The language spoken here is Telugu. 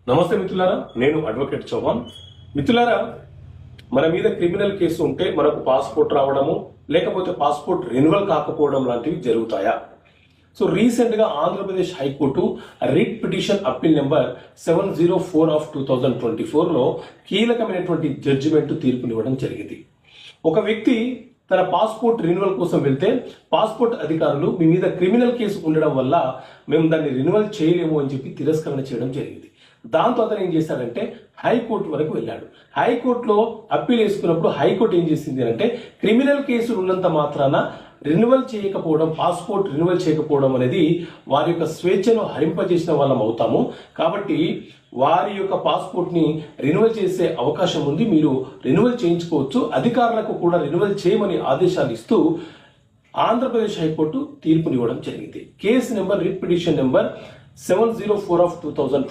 నమస్తే మిత్రులారా, నేను అడ్వకేట్ చౌహాన్. మిత్రులారా, మన మీద క్రిమినల్ కేసు ఉంటే మనకు పాస్పోర్ట్ రావడము లేకపోతే పాస్పోర్ట్ రెన్యువల్ కాకపోవడం లాంటివి జరుగుతాయా? సో రీసెంట్ గా Andhra Pradesh high court writ petition appeal number 704/2024 లో కీలకమైనటువంటి జడ్జిమెంట్ తీర్పునివ్వడం జరిగింది. ఒక వ్యక్తి తన పాస్పోర్ట్ రెన్యువల్ కోసం వెళ్తే పాస్పోర్ట్ అధికారులు మీ మీద క్రిమినల్ కేసు ఉండడం వల్ల మేము దాన్ని రెన్యువల్ చేయలేము అని చెప్పి తిరస్కరణ చేయడం జరిగింది. దాంతో అతను ఏం చేశాడంటే హైకోర్టు వరకు వెళ్ళాడు. హైకోర్టులో అప్పీల్ వేసుకున్నప్పుడు హైకోర్టు ఏం చేసింది అంటే క్రిమినల్ కేసులు ఉన్నంత మాత్రాన రెన్యువల్ చేయకపోవడం, పాస్పోర్ట్ రెన్యువల్ చేయకపోవడం అనేది వారి యొక్క స్వేచ్ఛను హరింపజేసిన వాళ్ళం అవుతాము. కాబట్టి వారి యొక్క పాస్పోర్ట్ ని రెన్యువల్ చేసే అవకాశం ఉంది, మీరు రెన్యువల్ చేయించుకోవచ్చు, అధికారులకు కూడా రెన్యువల్ చేయమని ఆదేశాలు ఇస్తూ ఆంధ్రప్రదేశ్ హైకోర్టు తీర్పునివ్వడం జరిగింది. Case number writ petition number 704/2024